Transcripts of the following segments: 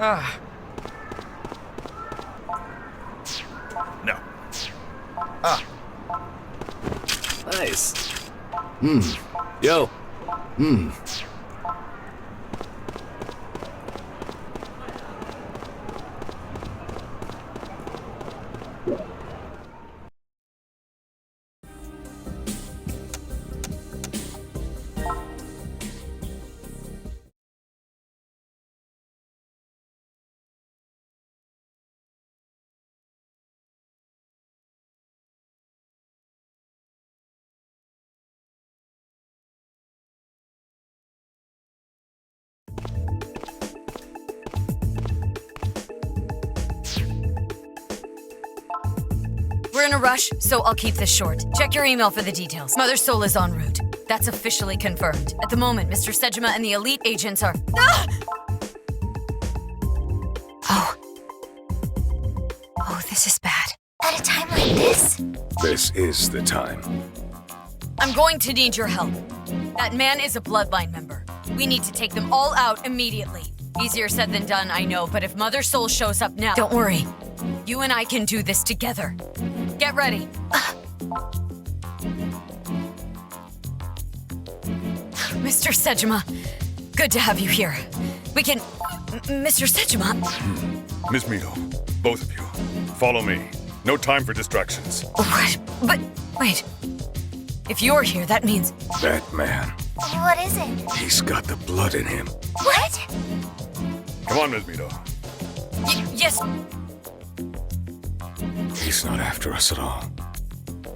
Ah. No. Ah. Nice. Yo. We're in a rush, so I'll keep this short. Check your email for the details. Mother Soul is en route. That's officially confirmed. At the moment, Mr. Sejima and the elite agents are... Ah! Oh, this is bad. At a time like this? This is the time. I'm going to need your help. That man is a bloodline member. We need to take them all out immediately. Easier said than done, I know, but if Mother Soul shows up now... Don't worry. You and I can do this together. Get ready. Mr. Sejima, good to have you here. We can... Mr. Sejima... Miss Mito, both of you, follow me. No time for distractions. What? But, wait. If you're here, that means... That man. What is it? He's got the blood in him. What? Come on, Miss Mito. Yes. He's not after us at all.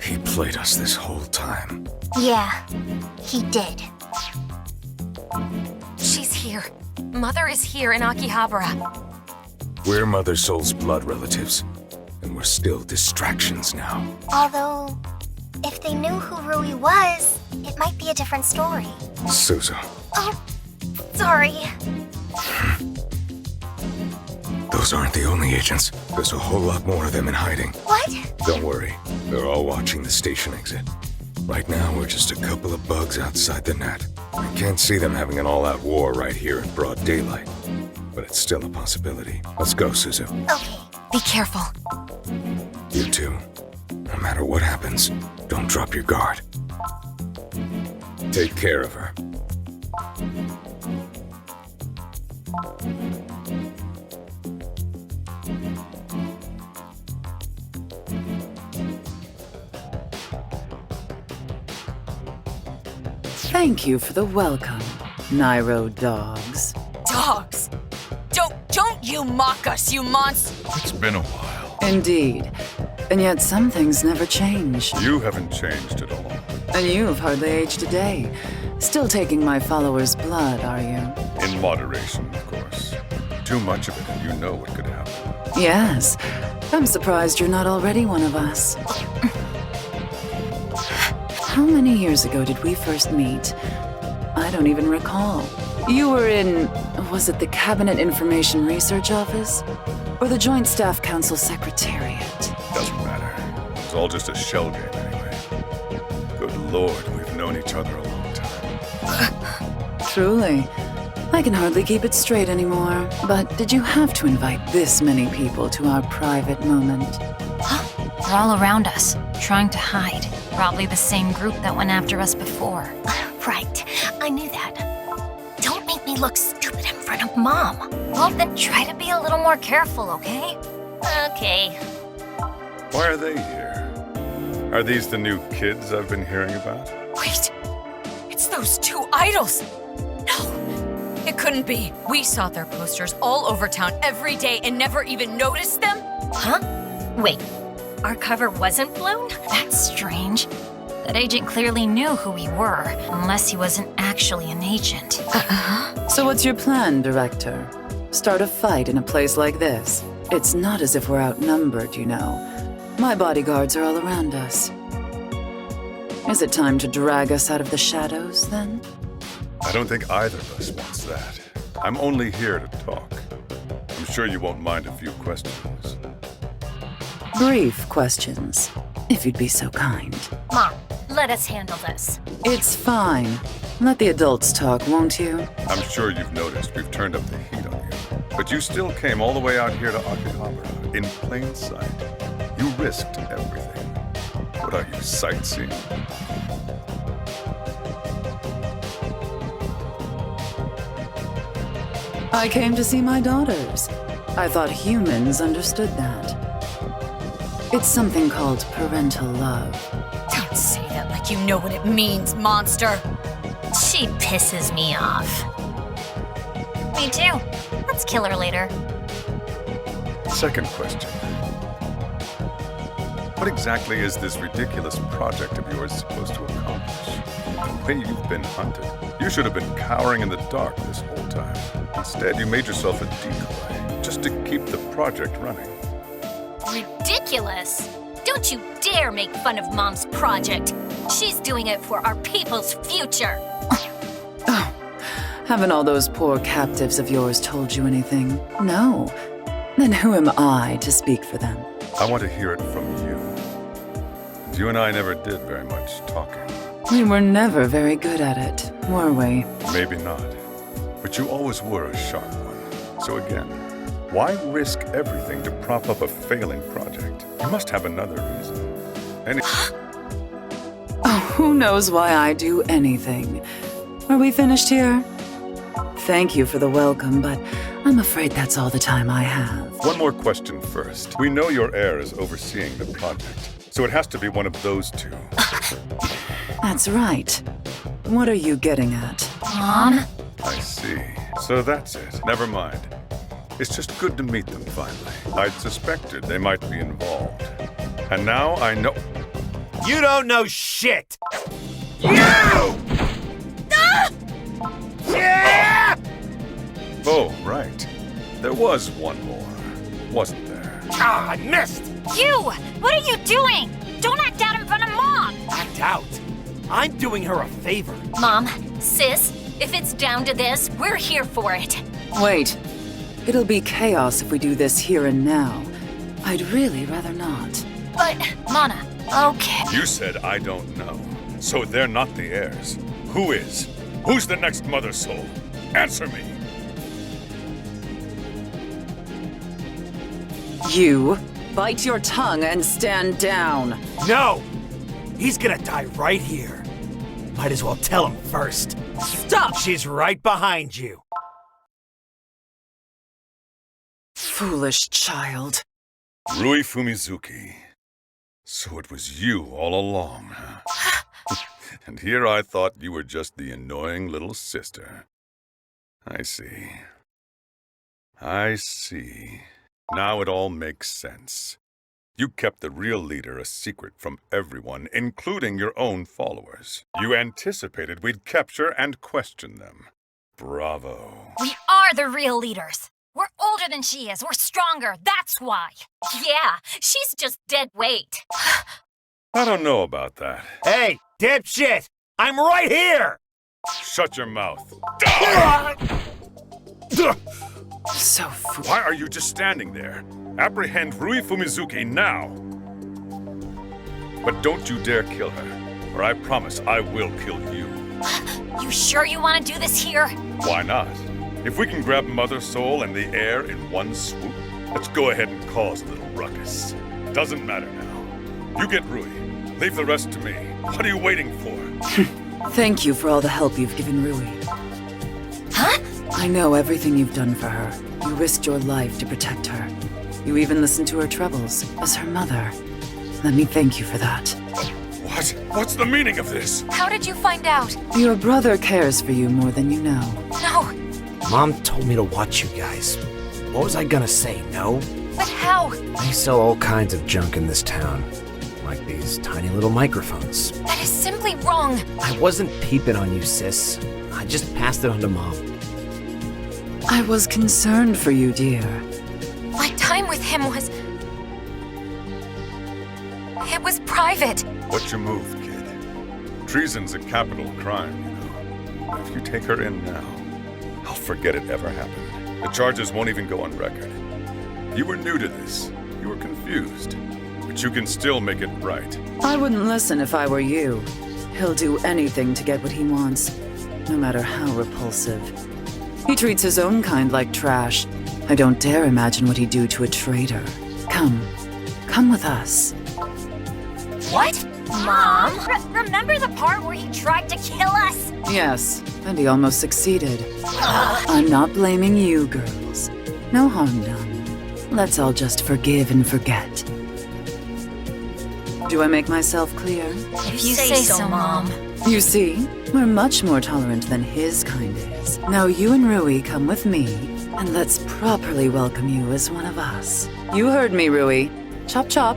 He played us this whole time. Yeah, he did. She's here. Mother is here in Akihabara. We're Mother Soul's blood relatives, and we're still distractions now. Although, if they knew who Rui was, it might be a different story. Suzu. Oh, sorry. Those aren't the only agents. There's a whole lot more of them in hiding. What? Don't worry. They're all watching the station exit. Right now, we're just a couple of bugs outside the net. I can't see them having an all-out war right here in broad daylight. But it's still a possibility. Let's go, Suzu. Okay. Be careful. You too. No matter what happens, don't drop your guard. Take care of her. Thank you for the welcome, Nairo dogs. Dogs! Don't you mock us, you monster! It's been a while. Indeed. And yet some things never change. You haven't changed at all. And you've hardly aged a day. Still taking my followers' blood, are you? In moderation, of course. Too much of it and you know what could happen. Yes. I'm surprised you're not already one of us. How many years ago did we first meet? I don't even recall. You were in... was it the Cabinet Information Research Office? Or the Joint Staff Council Secretariat? Doesn't matter. It's all just a shell game anyway. Good lord, we've known each other a long time. Truly. I can hardly keep it straight anymore. But did you have to invite this many people to our private moment? They're all around us, trying to hide. Probably the same group that went after us before. Right. I knew that. Don't make me look stupid in front of Mom. Well, then try to be a little more careful, okay? Okay. Why are they here? Are these the new kids I've been hearing about? Wait! It's those two idols! No! It couldn't be. We saw their posters all over town every day and never even noticed them? Huh? Wait, our cover wasn't blown? That's strange. That agent clearly knew who we were, unless he wasn't actually an agent. So what's your plan, Director? Start a fight in a place like this? It's not as if we're outnumbered, you know. My bodyguards are all around us. Is it time to drag us out of the shadows, then? I don't think either of us wants that. I'm only here to talk. I'm sure you won't mind a few questions. Brief questions, if you'd be so kind. Mom, let us handle this. It's fine. Let the adults talk, won't you? I'm sure you've noticed we've turned up the heat on you. But you still came all the way out here to Akiba in plain sight. You risked everything. What are you, sightseeing? I came to see my daughters. I thought humans understood that. It's something called parental love. Don't say that like you know what it means, monster. She pisses me off. Me too. Let's kill her later. Second question. What exactly is this ridiculous project of yours supposed to accomplish? The way you've been hunted. You should have been cowering in the dark this whole time. Instead, you made yourself a decoy, just to keep the project running. Ridiculous! Don't you dare make fun of Mom's project. She's doing it for our people's future. Oh, haven't all those poor captives of yours told you anything? No. Then who am I to speak for them? I want to hear it from you. You and I never did very much talking. We were never very good at it, were we? Maybe not. But you always were a sharp one. So again, why risk everything to prop up a failing project? You must have another reason. Oh, who knows why I do anything? Are we finished here? Thank you for the welcome, but I'm afraid that's all the time I have. One more question first. We know your heir is overseeing the project, so it has to be one of those two. That's right. What are you getting at? Mom? I see. So that's it. Never mind. It's just good to meet them finally. I'd suspected they might be involved. And now I know... You don't know shit! You! Yeah! Oh, right. There was one more, wasn't there? Ah, I missed! You! What are you doing? Don't act out in front of Mom! Act out. I'm doing her a favor. Mom, sis, if it's down to this, we're here for it. Wait. It'll be chaos if we do this here and now. I'd really rather not. But, Mana, okay. You said I don't know. So they're not the heirs. Who is? Who's the next mother soul? Answer me. You, bite your tongue and stand down. No! He's gonna die right here. Might as well tell him first. Stop! She's right behind you. Foolish child. Rui Fumizuki. So it was you all along, huh? And here I thought you were just the annoying little sister. I see. I see. Now it all makes sense. You kept the real leader a secret from everyone, including your own followers. You anticipated we'd capture and question them. Bravo. We are the real leaders. We're older than she is. We're stronger. That's why. Yeah, she's just dead weight. I don't know about that. Hey, dipshit! I'm right here! Shut your mouth. So foolish. Why are you just standing there? Apprehend Rui Fumizuki now! But don't you dare kill her, or I promise I will kill you. You sure you want to do this here? Why not? If we can grab Mother Soul and the heir in one swoop, let's go ahead and cause a little ruckus. Doesn't matter now. You get Rui. Leave the rest to me. What are you waiting for? Thank you for all the help you've given Rui. Huh? I know everything you've done for her. You risked your life to protect her. You even listened to her troubles as her mother. Let me thank you for that. What? What's the meaning of this? How did you find out? Your brother cares for you more than you know. No, Mom told me to watch you guys. What was I gonna say, no? but how? They sell all kinds of junk in this town. Like these tiny little microphones. That is simply wrong. I wasn't peeping on you, sis. I just passed it on to Mom. I was concerned for you, dear. My time with him was... It was private. What's your move, kid? Treason's a capital crime, you know. But if you take her in now, I'll forget it ever happened. The charges won't even go on record. You were new to this. You were confused. But you can still make it right. I wouldn't listen if I were you. He'll do anything to get what he wants, no matter how repulsive. He treats his own kind like trash. I don't dare imagine what he'd do to a traitor. Come with us. What? Mom? Remember the part where he tried to kill us? Yes, and he almost succeeded. I'm not blaming you, girls. No harm done. Let's all just forgive and forget. Do I make myself clear? If you say so, Mom. You see, we're much more tolerant than his kind is. Now you and Rui come with me, and let's properly welcome you as one of us. You heard me, Rui. Chop chop.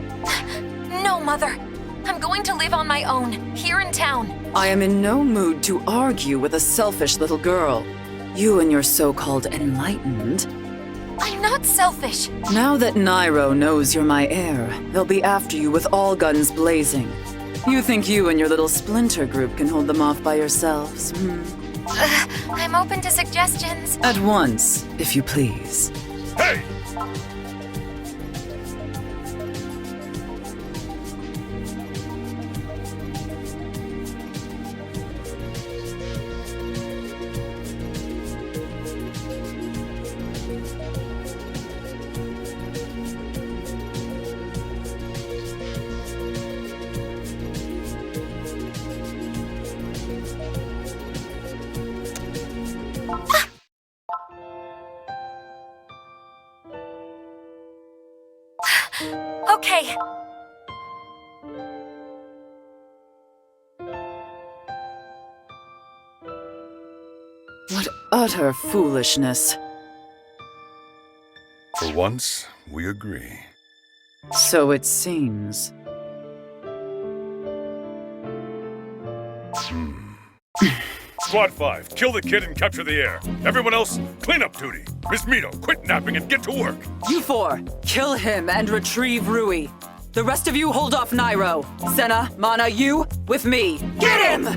No, Mother. I'm going to live on my own, here in town. I am in no mood to argue with a selfish little girl. You and your so-called enlightened. I'm not selfish. Now that Nairo knows you're my heir, they'll be after you with all guns blazing. You think you and your little splinter group can hold them off by yourselves? I'm open to suggestions. At once, if you please. Hey! Okay. What utter foolishness. For once, we agree. So it seems. Squad 5, kill the kid and capture the heir. Everyone else, clean up duty. Miss Mito, quit napping and get to work. You four, kill him and retrieve Rui. The rest of you hold off Nairo. Senna, Mana, you, with me. Get him!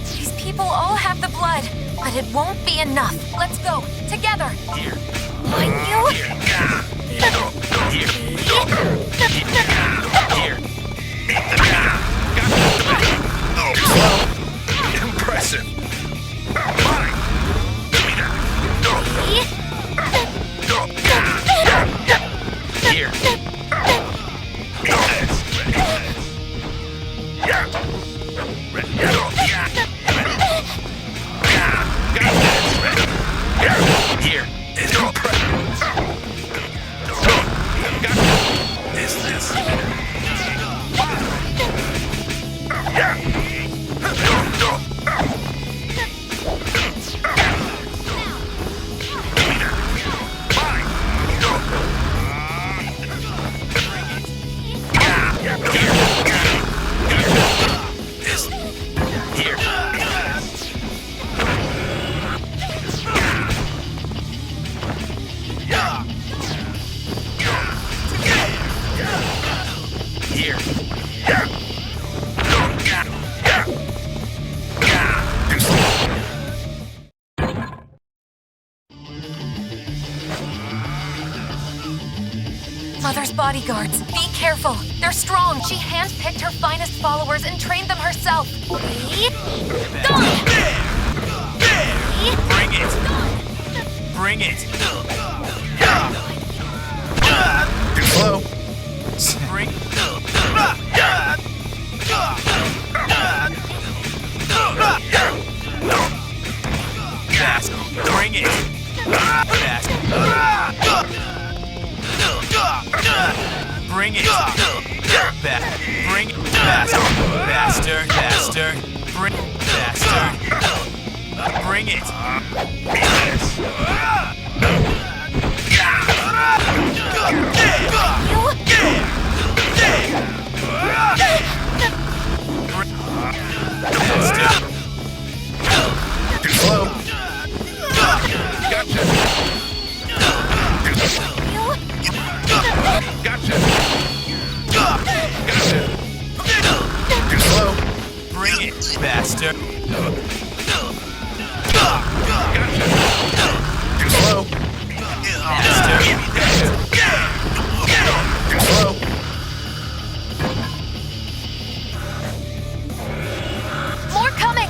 These people all have the blood, but it won't be enough. Let's go, together. Here. Mind you? Impressive. Here. Here. Is this? Here. Mother's bodyguards. Be careful. They're strong. She handpicked her finest followers and trained them herself. Bring it. Bring it. Too slow. Bring Fast. Bring it. Fast. Bring it. Back. Bring it. Faster. Faster. Faster. Bring faster. Bring it. Faster. Too slow. Gotcha. Gotcha. Gotcha. Master. Slow. Slow. More coming!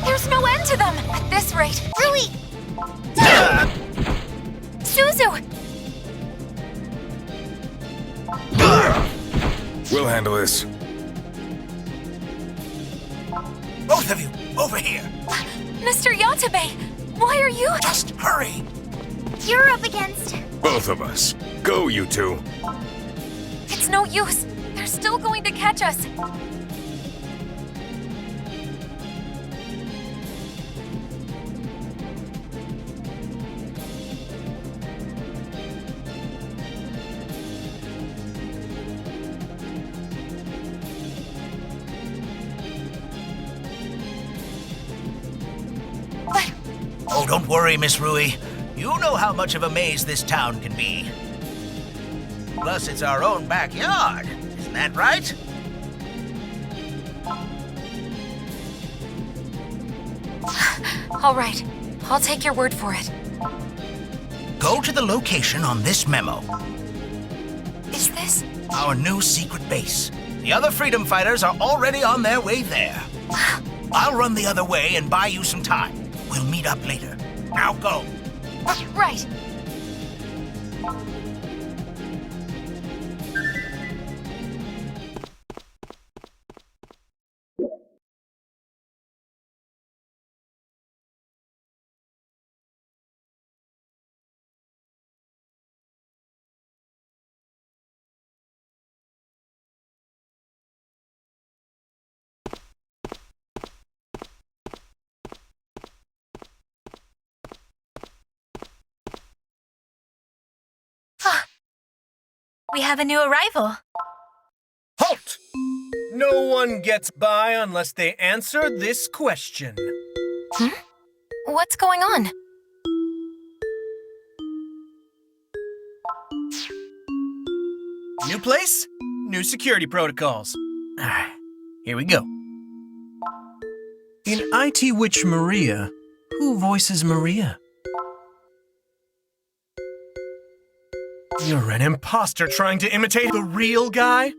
There's no end to them! At this rate, Rui! Suzu! We'll handle this. Both of you, over here. Mr. Yatabe! Why are you— Just hurry. You're up against. Both of us. Go, you two. It's no use. They're still going to catch us. Oh, don't worry, Miss Rui. You know how much of a maze this town can be. Plus, it's our own backyard. Isn't that right? All right, I'll take your word for it. Go to the location on this memo. Is this— Our new secret base. The other freedom fighters are already on their way there. I'll run the other way and buy you some time. We'll meet up later. Now go. right? We have a new arrival. Halt! No one gets by unless they answer this question. What's going on? New place, new security protocols. Alright, here we go. In IT Witch Maria, who voices Maria? You're an imposter trying to imitate the real guy?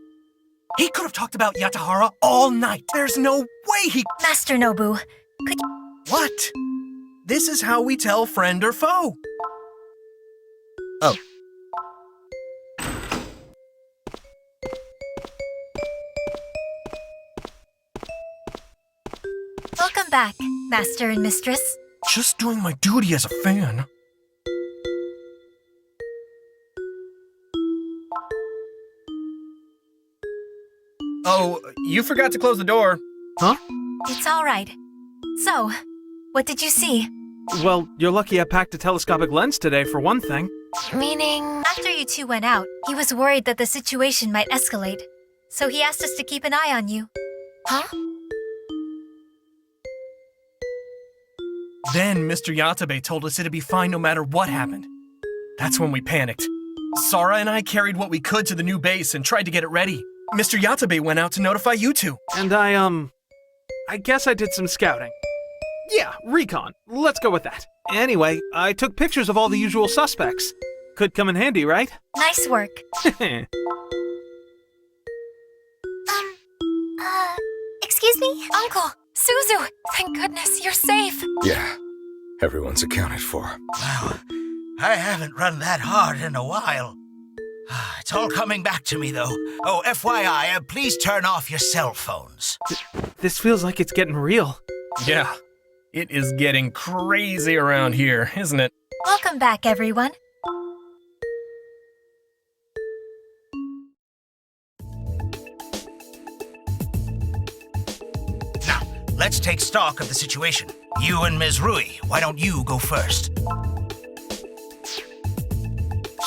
He could have talked about Yatahara all night. There's no way he— Master Nobu, could you— What? This is how we tell friend or foe. Oh. Welcome back, Master and Mistress. Just doing my duty as a fan. Oh, you forgot to close the door. Huh? It's all right. So, what did you see? Well, you're lucky I packed a telescopic lens today, for one thing. Meaning, after you two went out, he was worried that the situation might escalate. So he asked us to keep an eye on you. Huh? Then Mr. Yatabe told us it'd be fine no matter what happened. That's when we panicked. Sara and I carried what we could to the new base and tried to get it ready. Mr. Yatabe went out to notify you two. And I guess I did some scouting. Yeah, recon. Let's go with that. Anyway, I took pictures of all the usual suspects. Could come in handy, right? Nice work. Excuse me? Uncle! Suzu! Thank goodness you're safe! Yeah, everyone's accounted for. Wow. I haven't run that hard in a while. It's all coming back to me, though. Oh, FYI, please turn off your cell phones. This feels like it's getting real. Yeah, it is getting crazy around here, isn't it? Welcome back, everyone. Now, let's take stock of the situation. You and Ms. Rui, why don't you go first?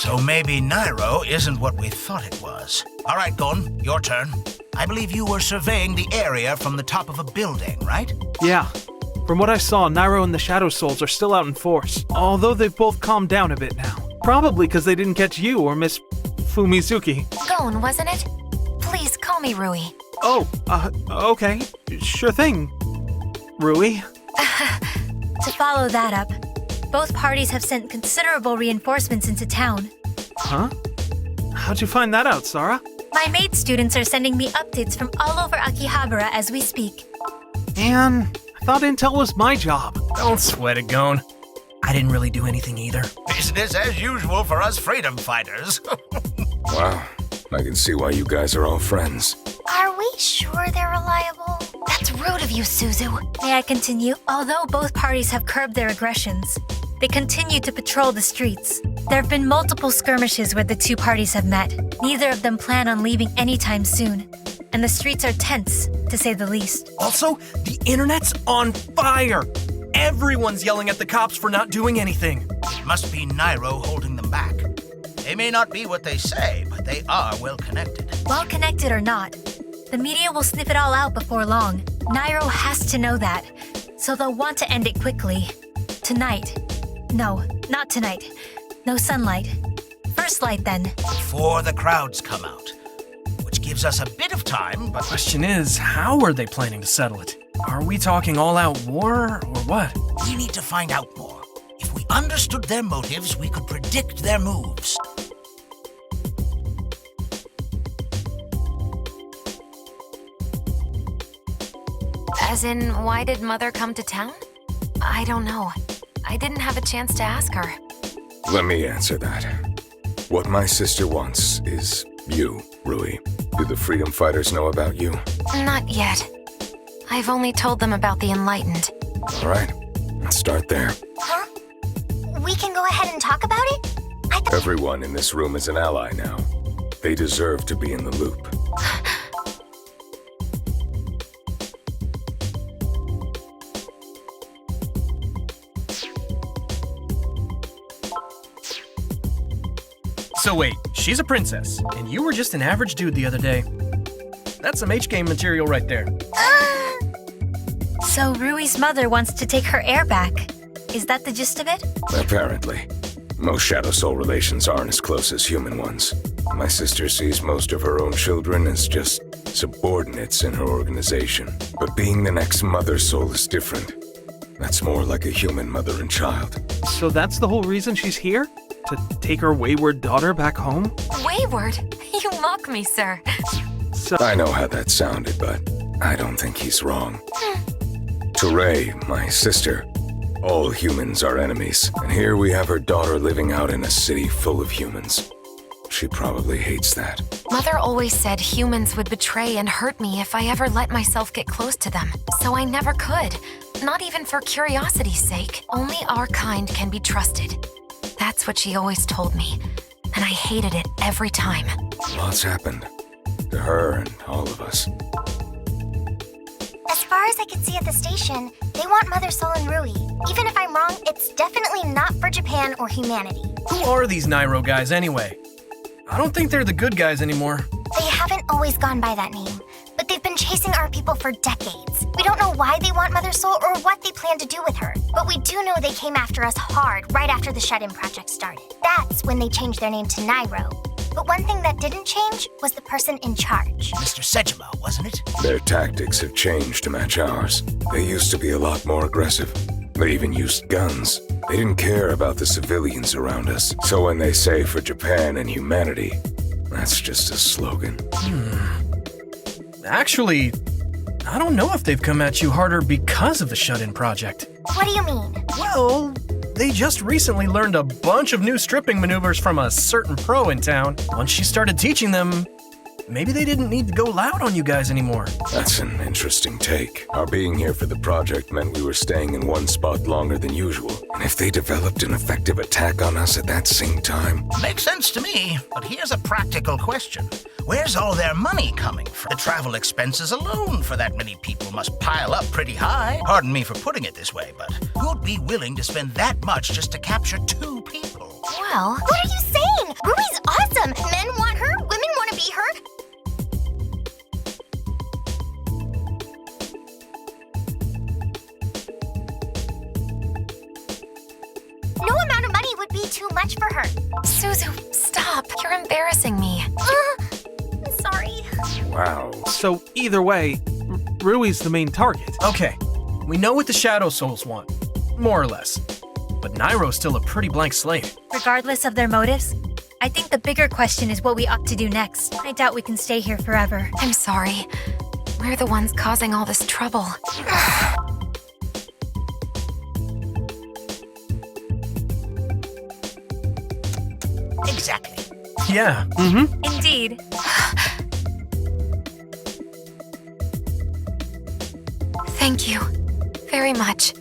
So maybe Nairo isn't what we thought it was. All right, Gon, your turn. I believe you were surveying the area from the top of a building, right? Yeah. From what I saw, Nairo and the Shadow Souls are still out in force, although they've both calmed down a bit now. Probably because they didn't catch you or Miss Fumizuki. Gon, wasn't it? Please call me Rui. Oh, okay. Sure thing. Rui? To follow that up, both parties have sent considerable reinforcements into town. Huh? How'd you find that out, Sarah? My maid students are sending me updates from all over Akihabara as we speak. Man, I thought intel was my job. Don't sweat it, Gon. I didn't really do anything either. Business as usual for us freedom fighters. Wow, I can see why you guys are all friends. Are we sure they're reliable? That's rude of you, Suzu. May I continue? Although both parties have curbed their aggressions, they continue to patrol the streets. There have been multiple skirmishes where the two parties have met. Neither of them plan on leaving anytime soon. And the streets are tense, to say the least. Also, the internet's on fire! Everyone's yelling at the cops for not doing anything. It must be Nairo holding them back. They may not be what they say, but they are well connected. Well connected or not, the media will sniff it all out before long. Nairo has to know that, so they'll want to end it quickly. Tonight. No, not tonight. No sunlight. First light then. Before the crowds come out. Which gives us a bit of time, but... Question is, how are they planning to settle it? Are we talking all-out war, or what? We need to find out more. If we understood their motives, we could predict their moves. As in, why did Mother come to town? I don't know. I didn't have a chance to ask her. Let me answer that. What my sister wants is you, Rui. Do the freedom fighters know about you? Not yet. I've only told them about the Enlightened. All right, let's start there. Huh? We can go ahead and talk about it? Everyone in this room is an ally now. They deserve to be in the loop. So wait, she's a princess, and you were just an average dude the other day. That's some H-game material right there. So Rui's mother wants to take her heir back. Is that the gist of it? Apparently. Most Shadow Soul relations aren't as close as human ones. My sister sees most of her own children as just subordinates in her organization. But being the next Mother Soul is different. That's more like a human mother and child. So that's the whole reason she's here? To take her wayward daughter back home? Wayward? You mock me, sir. So I know how that sounded, but I don't think he's wrong. To Rei, my sister, all humans are enemies. And here we have her daughter living out in a city full of humans. She probably hates that. Mother always said humans would betray and hurt me if I ever let myself get close to them. So I never could. Not even for curiosity's sake. Only our kind can be trusted. That's what she always told me. And I hated it every time. Lots happened. To her and all of us. As far as I can see at the station, they want Mother Soul and Rui. Even if I'm wrong, it's definitely not for Japan or humanity. Who are these Nairo guys anyway? I don't think they're the good guys anymore. They haven't always gone by that name, but they've been chasing our people for decades. We don't know why they want Mother Soul or what they plan to do with her, but we do know they came after us hard right after the Shut-In project started. That's when they changed their name to Nairo. But one thing that didn't change was the person in charge. Mr. Sejima, wasn't it? Their tactics have changed to match ours. They used to be a lot more aggressive. They even used guns. They didn't care about the civilians around us. So when they say for Japan and humanity, that's just a slogan. Actually, I don't know if they've come at you harder because of the Shut-In project. What do you mean? Well, they just recently learned a bunch of new stripping maneuvers from a certain pro in town. Once she started teaching them, maybe they didn't need to go loud on you guys anymore. That's an interesting take. Our being here for the project meant we were staying in one spot longer than usual. And if they developed an effective attack on us at that same time... Makes sense to me, but here's a practical question. Where's all their money coming from? The travel expenses alone for that many people must pile up pretty high. Pardon me for putting it this way, but who'd be willing to spend that much just to capture 2 people? Well, What are you saying? Rui's awesome! Men want her, women want to be her. No amount of money would be too much for her. Suzu, stop. You're embarrassing me. I'm sorry. Wow. So either way, Rui's the main target. Okay, we know what the Shadow Souls want. More or less. But Nairo's still a pretty blank slate. Regardless of their motives, I think the bigger question is what we ought to do next. I doubt we can stay here forever. I'm sorry. We're the ones causing all this trouble. Exactly. Yeah. Indeed. Thank you. Very much.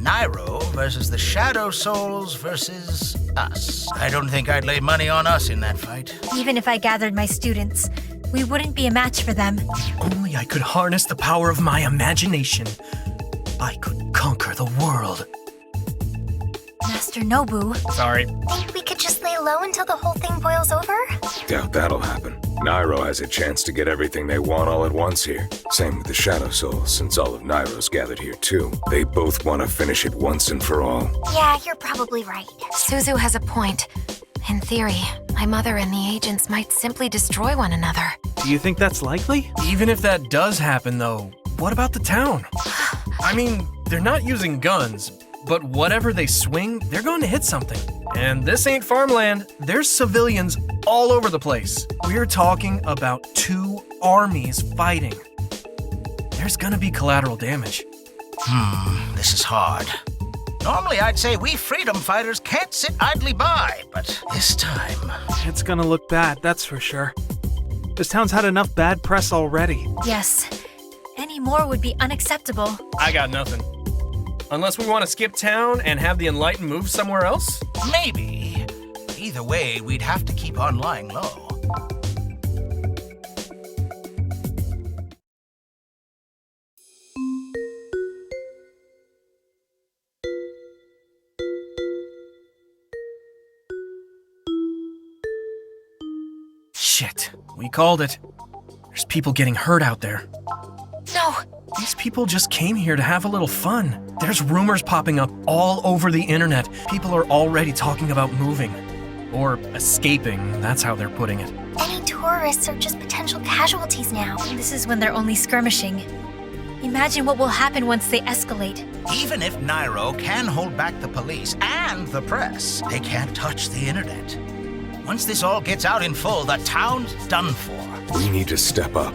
Nairo versus the Shadow Souls versus us. I don't think I'd lay money on us in that fight. Even if I gathered my students, we wouldn't be a match for them. Only I could harness the power of my imagination. I could conquer the world. Master Nobu. Sorry. Think we could just lay low until the whole thing boils over? Doubt that'll happen. Nairo has a chance to get everything they want all at once here. Same with the Shadow Souls, since all of Nairo's gathered here too. They both want to finish it once and for all. Yeah, you're probably right. Suzu has a point. In theory, my mother and the agents might simply destroy one another. Do you think that's likely? Even if that does happen, though, what about the town? I mean, they're not using guns, but whatever they swing, they're going to hit something. And this ain't farmland. There's civilians all over the place. We're talking about 2 armies fighting. There's gonna be collateral damage. This is hard. Normally I'd say we freedom fighters can't sit idly by, but this time... It's gonna look bad, that's for sure. This town's had enough bad press already. Yes. Any more would be unacceptable. I got nothing. Unless we want to skip town and have the Enlightened move somewhere else? Maybe. But either way, we'd have to keep on lying low. Shit, we called it. There's people getting hurt out there. No! These people just came here to have a little fun. There's rumors popping up all over the internet. People are already talking about moving. Or escaping, that's how they're putting it. Any tourists are just potential casualties now. This is when they're only skirmishing. Imagine what will happen once they escalate. Even if Nairo can hold back the police and the press, they can't touch the internet. Once this all gets out in full, the town's done for. We need to step up.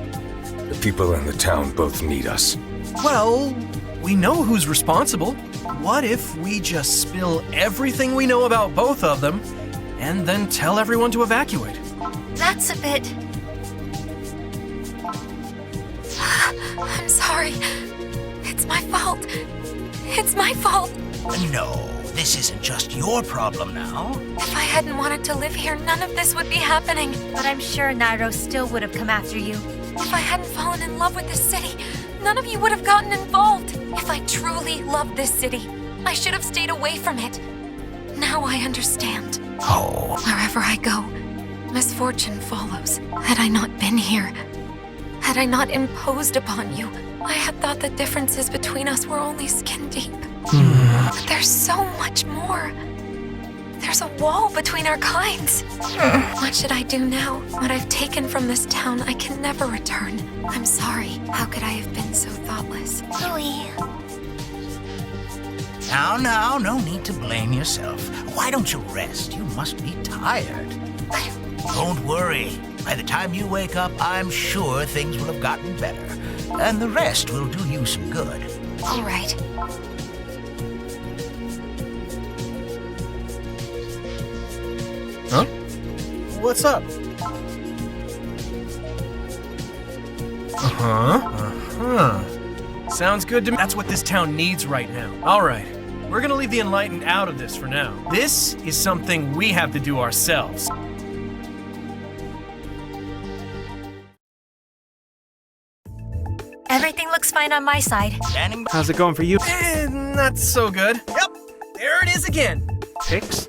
The people in the town both need us. Well, we know who's responsible. What if we just spill everything we know about both of them and then tell everyone to evacuate? That's a bit... I'm sorry. It's my fault. It's my fault. No, this isn't just your problem now. If I hadn't wanted to live here, none of this would be happening. But I'm sure Nairo still would have come after you. If I hadn't fallen in love with this city, none of you would have gotten involved. If I truly loved this city, I should have stayed away from it. Now I understand. Oh. Wherever I go, misfortune follows. Had I not been here, had I not imposed upon you, I had thought the differences between us were only skin deep. But there's so much more. There's a wall between our kinds. What should I do now? What I've taken from this town, I can never return. I'm sorry. How could I have been so thoughtless? Louis. Now, no need to blame yourself. Why don't you rest? You must be tired. Don't worry. By the time you wake up, I'm sure things will have gotten better. And the rest will do you some good. All right. Huh? What's up? Sounds good to me. That's what this town needs right now. All right. We're gonna leave the Enlightened out of this for now. This is something we have to do ourselves. Everything looks fine on my side. Standing by. How's it going for you? Not so good. Yep, there it is again. Pics?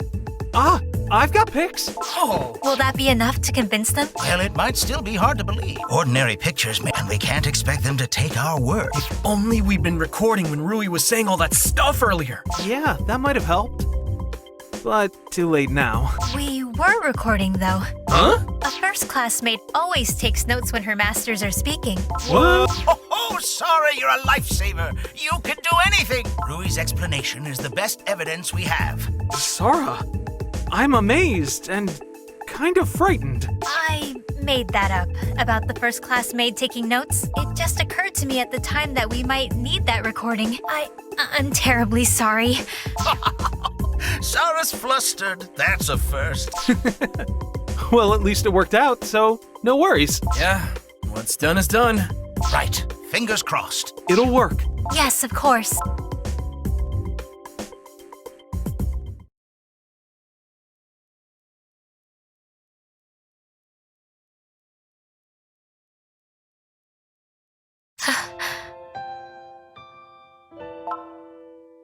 Ah, I've got pics. Oh, Will that be enough to convince them? Well, it might still be hard to believe. Ordinary pictures, and we can't expect them to take our word. if only we'd been recording when Rui was saying all that stuff earlier. Yeah, that might have helped. but too late now. We were recording, though. Huh? A first classmate always takes notes when her masters are speaking. What? Oh, sorry, you're a lifesaver. You can do anything. Rui's explanation is the best evidence we have. Sora, I'm amazed and kind of frightened. I made that up about the first class maid taking notes. It just occurred to me at the time that we might need that recording. I'm terribly sorry. Sora's flustered. That's a first. Well, at least it worked out, so no worries. Yeah, what's done is done. Right. Fingers crossed. It'll work. Yes, of course.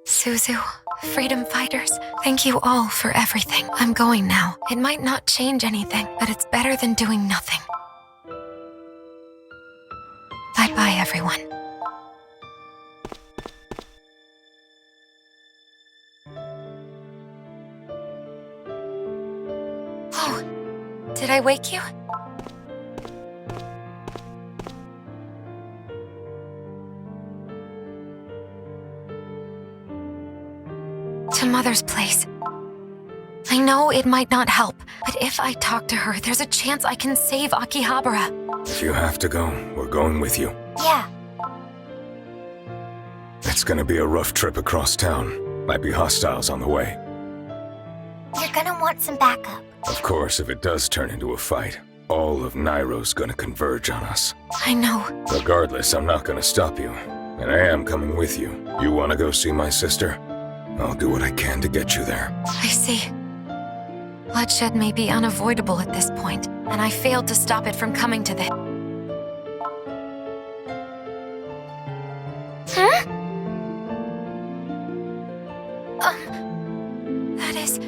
Suzu, freedom fighters, thank you all for everything. I'm going now. It might not change anything, but it's better than doing nothing. Bye-bye, everyone. Oh, did I wake you? To Mother's place. I know it might not help, but if I talk to her, there's a chance I can save Akihabara. If you have to go, we're going with you. Yeah, It's gonna be a rough trip across town. Might be hostiles on the way. you're gonna want some backup. Of course, if it does turn into a fight, all of Nairo's gonna converge on us. I know. Regardless, I'm not gonna stop you. And I am coming with you. You wanna go see my sister? I'll do what I can to get you there. I see. Bloodshed may be unavoidable at this point, and I failed to stop it from coming to this. Huh? That is...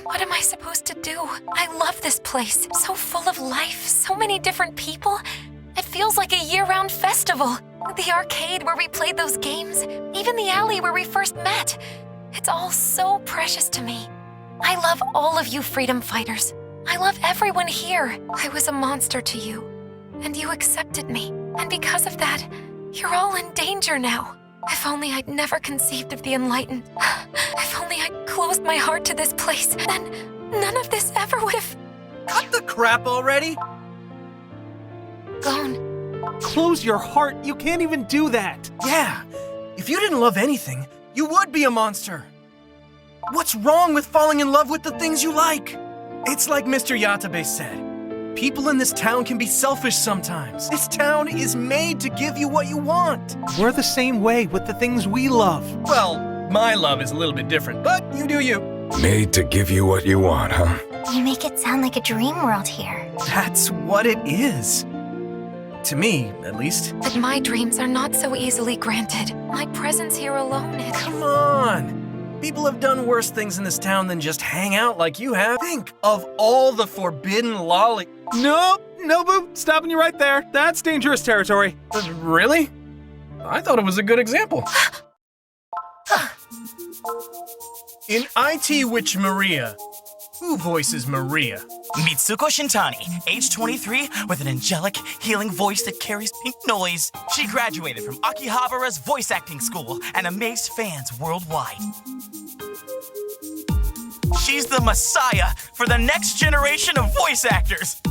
What am I supposed to do? I love this place. So full of life, so many different people. It feels like a year-round festival. The arcade where we played those games, even the alley where we first met. It's all so precious to me. I love all of you freedom fighters. I love everyone here. I was a monster to you, and you accepted me. And because of that, you're all in danger now. If only I'd never conceived of the enlightened. If only I'd closed my heart to this place, then none of this ever would have Cut the crap already! gone. Close your heart. You can't even do that. Yeah, if you didn't love anything, you would be a monster. What's wrong with falling in love with the things you like? It's like Mr. Yatabe said. People in this town can be selfish sometimes. This town is made to give you what you want. We're the same way with the things we love. Well, my love is a little bit different, but you do you. Made to give you what you want, huh? You make it sound like a dream world here. That's what it is. To me, at least. But my dreams are not so easily granted. My presence here alone is... Come on. People have done worse things in this town than just hang out like you have. Think of all the forbidden lolly... Nope, Nobu, stopping you right there. That's dangerous territory. Really? I thought it was a good example. In IT Witch Maria, who voices Maria? Mitsuko Shintani, age 23, with an angelic, healing voice that carries pink noise. She graduated from Akihabara's voice acting school and amazed fans worldwide. She's the messiah for the next generation of voice actors.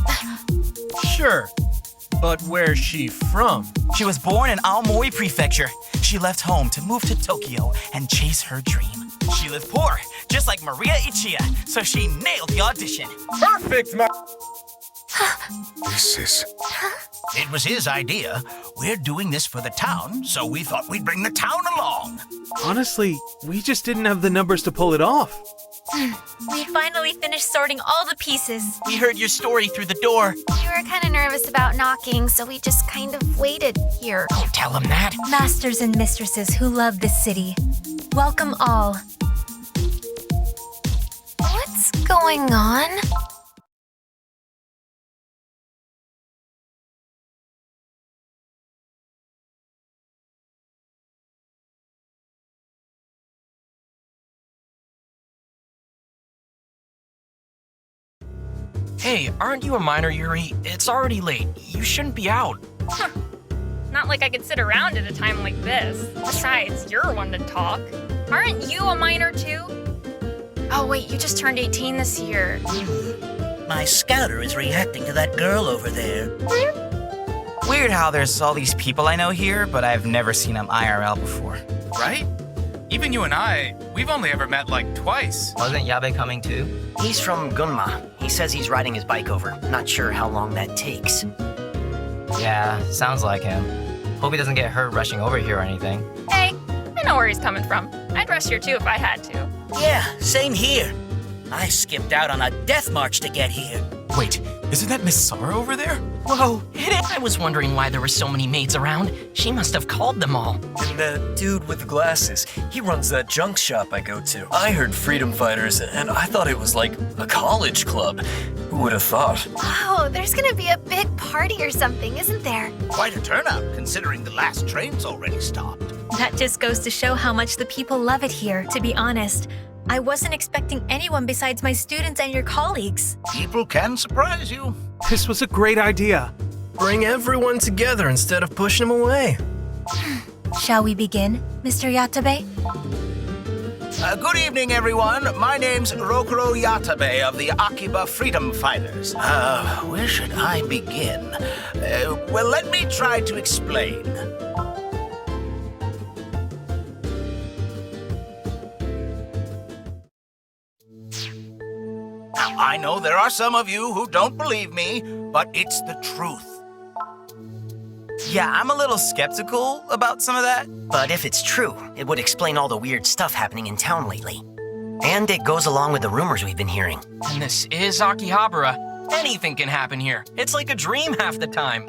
Sure, but where's she from? She was born in Aomori Prefecture. She left home to move to Tokyo and chase her dream. She lived poor, just like Maria Ichiya, so she nailed the audition. Perfect, This is... It was his idea. We're doing this for the town, so we thought we'd bring the town along. Honestly, we just didn't have the numbers to pull it off. We finally finished sorting all the pieces. We heard your story through the door. We were kind of nervous about knocking, so we just kind of waited here. Don't tell him that. Masters and mistresses who love this city. Welcome all. What's going on? Hey, aren't you a minor, Yuri? It's already late. You shouldn't be out. Not like I could sit around at a time like this. Besides, you're one to talk. Aren't you a minor too? Oh wait, you just turned 18 this year. My scouter is reacting to that girl over there. Weird how there's all these people I know here, but I've never seen them IRL before. Right? Even you and I, we've only ever met like twice. Wasn't Yabe coming too? He's from Gunma. He says he's riding his bike over. Not sure how long that takes. Yeah, sounds like him. Hope he doesn't get hurt rushing over here or anything. Hey, I know where he's coming from. I'd rush here too if I had to. Yeah, same here. I skipped out on a death march to get here. Wait, isn't that Miss Sara over there? Whoa, hit it! I was wondering why there were so many maids around. She must have called them all. And the dude with the glasses, he runs that junk shop I go to. I heard Freedom Fighters, and I thought it was like a college club. Who would have thought? Oh, there's gonna be a big party or something, isn't there? Quite a turnout, considering the last train's already stopped. That just goes to show how much the people love it here. To be honest, I wasn't expecting anyone besides my students and your colleagues. People can surprise you. This was a great idea. Bring everyone together instead of pushing them away. Shall we begin, Mr. Yatabe? Good evening, everyone. My name's Rokuro Yatabe of the Akiba Freedom Fighters. Where should I begin? Well, let me try to explain. Now, I know there are some of you who don't believe me, but it's the truth. Yeah, I'm a little skeptical about some of that. But if it's true, it would explain all the weird stuff happening in town lately. And it goes along with the rumors we've been hearing. And this is Akihabara. Anything can happen here. It's like a dream half the time.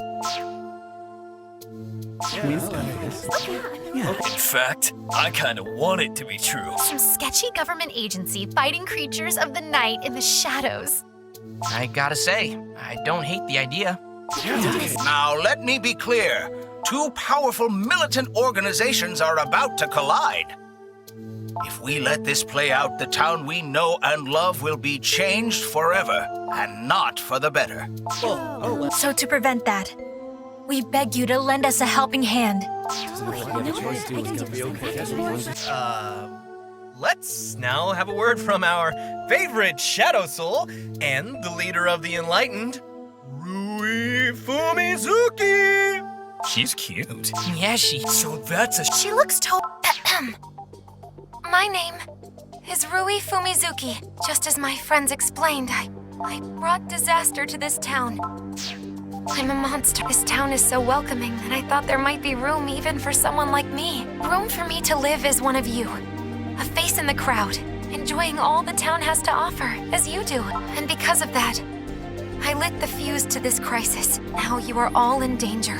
In fact, I kind of want it to be true. Some sketchy government agency fighting creatures of the night in the shadows. I gotta say, I don't hate the idea. Now, let me be clear. Two powerful militant organizations are about to collide. If we let this play out, the town we know and love will be changed forever, and not for the better. So to prevent that, we beg you to lend us a helping hand. Let's now have a word from our favorite Shadow Soul and the leader of the Enlightened, Rui Fumizuki! She's cute. Yeah, So that's a... She looks My name is Rui Fumizuki. Just as my friends explained, I brought disaster to this town. I'm a monster. This town is so welcoming that I thought there might be room even for someone like me. Room for me to live as one of you. A face in the crowd, enjoying all the town has to offer, as you do. And because of that, I lit the fuse to this crisis. Now you are all in danger.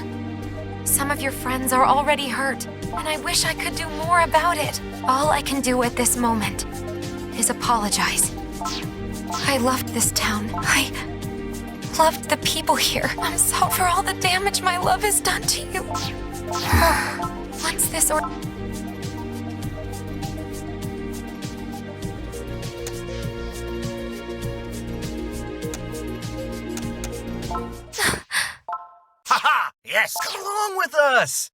Some of your friends are already hurt, and I wish I could do more about it. All I can do at this moment is apologize. I loved this town. I loved the people here. I'm sorry for all the damage my love has done to you. Once this Haha! Yes! Come along with us!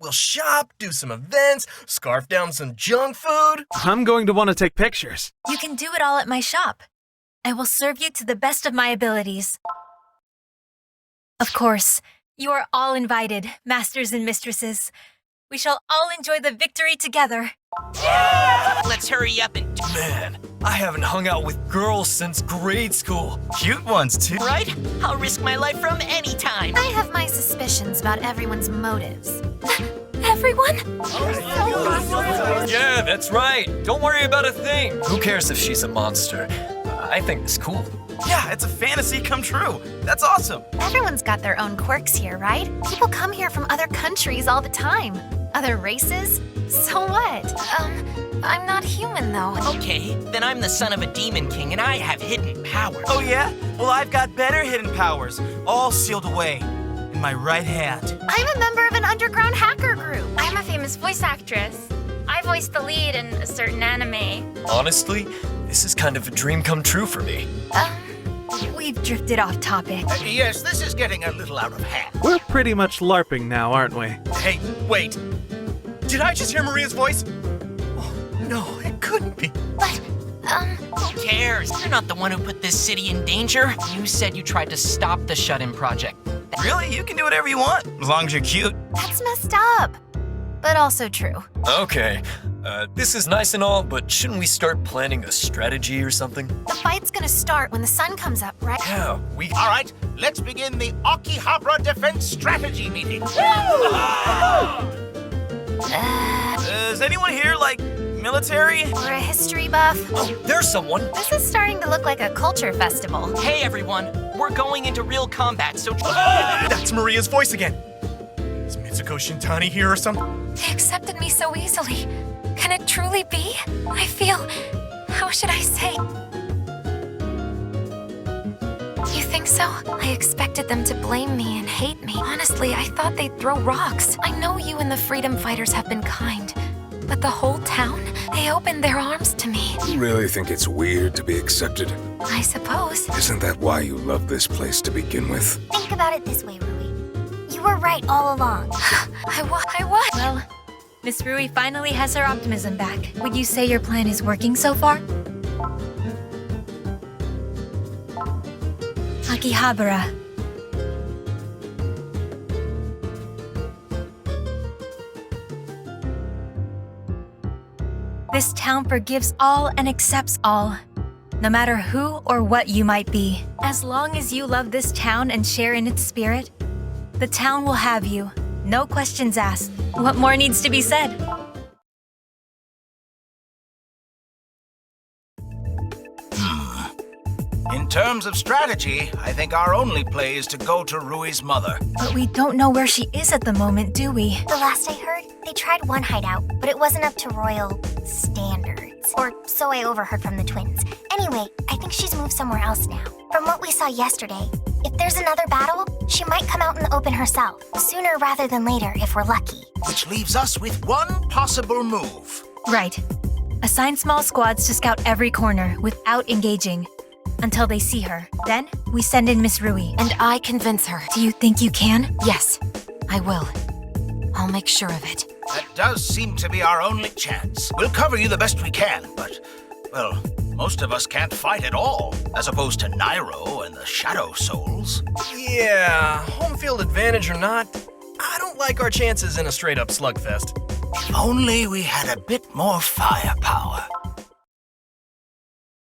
We'll shop, do some events, scarf down some junk food. I'm going to want to take pictures. You can do it all at my shop. I will serve you to the best of my abilities. Of course, you are all invited, masters and mistresses. We shall all enjoy the victory together. Let's hurry up and... Man, I haven't hung out with girls since grade school. Cute ones, too. Right? I'll risk my life from any time. I have my suspicions about everyone's motives. Everyone? Yeah, that's right. Don't worry about a thing. Who cares if she's a monster? I think it's cool. Yeah, it's a fantasy come true. That's awesome. Everyone's got their own quirks here, right? People come here from other countries all the time. Other races? So what? I'm not human, though. Okay, then I'm the son of a demon king and I have hidden powers. Oh yeah? Well, I've got better hidden powers, all sealed away in my right hand. I'm a member of an underground hacker group. I'm a famous voice actress. I voiced the lead in a certain anime. Honestly, this is kind of a dream come true for me. we've drifted off topic. Yes, this is getting a little out of hand. We're pretty much LARPing now, aren't we? Hey, wait. Did I just hear Maria's voice? Oh, no, it couldn't be. Who cares? You're not the one who put this city in danger. You said you tried to stop the shut-in project. Really? You can do whatever you want, as long as you're cute. That's messed up. But also true. Okay, this is nice and all, but shouldn't we start planning a strategy or something? The fight's gonna start when the sun comes up, right? Yeah, All right, let's begin the Akiba defense strategy meeting. Is anyone here, like, military? Or a history buff? Oh, there's someone. This is starting to look like a culture festival. Hey, everyone. We're going into real combat, so... That's Maria's voice again. Is Mitsuko Shintani here or something? They accepted me so easily. Can it truly be? I feel... how should I say? You think so? I expected them to blame me and hate me. Honestly, I thought they'd throw rocks. I know you and the freedom fighters have been kind. But the whole town? They opened their arms to me. You really think it's weird to be accepted? I suppose. Isn't that why you love this place to begin with? Think about it this way, Rui. You were right all along. I what? Well, Miss Rui finally has her optimism back. Would you say your plan is working so far? Akihabara. This town forgives all and accepts all, no matter who or what you might be. As long as you love this town and share in its spirit, the town will have you. No questions asked. What more needs to be said? In terms of strategy, I think our only play is to go to Rui's mother. But we don't know where she is at the moment, do we? The last I heard, they tried one hideout, but it wasn't up to royal standards. Or so I overheard from the twins. Anyway, I think she's moved somewhere else now. From what we saw yesterday, if there's another battle, she might come out in the open herself. Sooner rather than later, if we're lucky. Which leaves us with one possible move. Right. Assign small squads to scout every corner without engaging until they see her. Then, we send in Miss Rui. And I convince her. Do you think you can? Yes, I will. I'll make sure of it. That does seem to be our only chance. We'll cover you the best we can, but, well, most of us can't fight at all, as opposed to Nairo and the Shadow Souls. Yeah, home field advantage or not, I don't like our chances in a straight-up slugfest. If only we had a bit more firepower.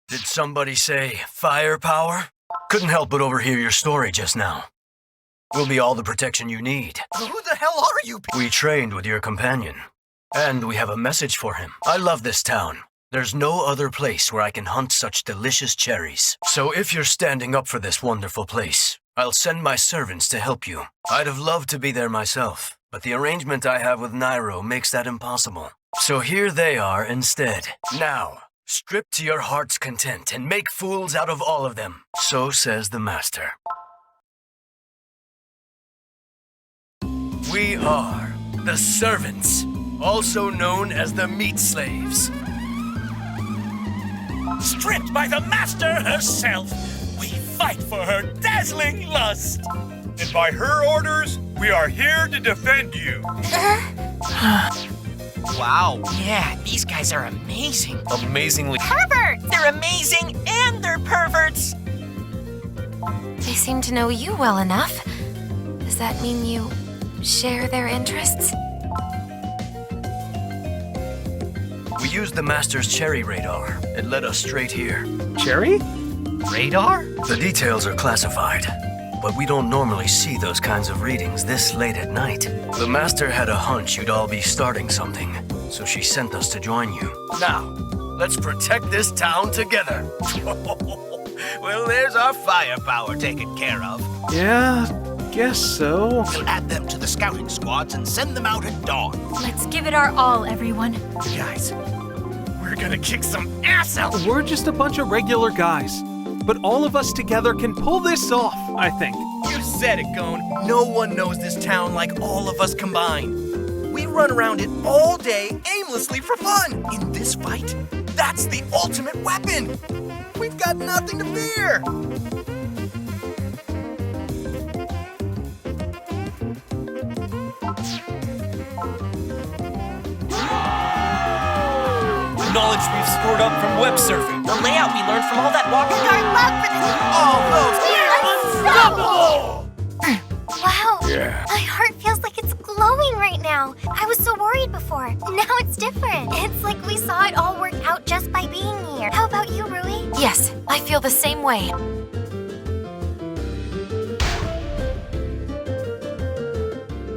Did somebody say firepower? Couldn't help but overhear your story just now. We'll be all the protection you need. Who the hell are you? We trained with your companion, and we have a message for him. I love this town. There's no other place where I can hunt such delicious cherries. So if you're standing up for this wonderful place, I'll send my servants to help you. I'd have loved to be there myself, but the arrangement I have with Nairo makes that impossible. So here they are instead. Now, strip to your heart's content and make fools out of all of them. So says the master. We are the servants, also known as the meat slaves. Stripped by the master herself, we fight for her dazzling lust. And by her orders, we are here to defend you. Wow, yeah, these guys are amazing. Amazingly Perverts! They're amazing and they're perverts. They seem to know you well enough. Does that mean you share their interests? We used the Master's cherry radar. It led us straight here. Cherry? Radar? The details are classified, but we don't normally see those kinds of readings this late at night. The Master had a hunch you'd all be starting something, so she sent us to join you. Now, let's protect this town together. Well, there's our firepower taken care of. Yeah, guess so. We'll add them to the scouting squads and send them out at dawn. Let's give it our all, everyone. Guys, we're gonna kick some ass out. We're just a bunch of regular guys, but all of us together can pull this off, I think. You said it, Gon. No one knows this town like all of us combined. We run around it all day aimlessly for fun. In this fight, that's the ultimate weapon. We've got nothing to fear. knowledge we've stored up from web surfing. The layout we learned from all that walking. Our love for this. All those. Unstoppable! Wow. Yeah. My heart feels like it's glowing right now. I was so worried before. Now it's different. It's like we saw it all work out just by being here. How about you, Rui? Yes, I feel the same way.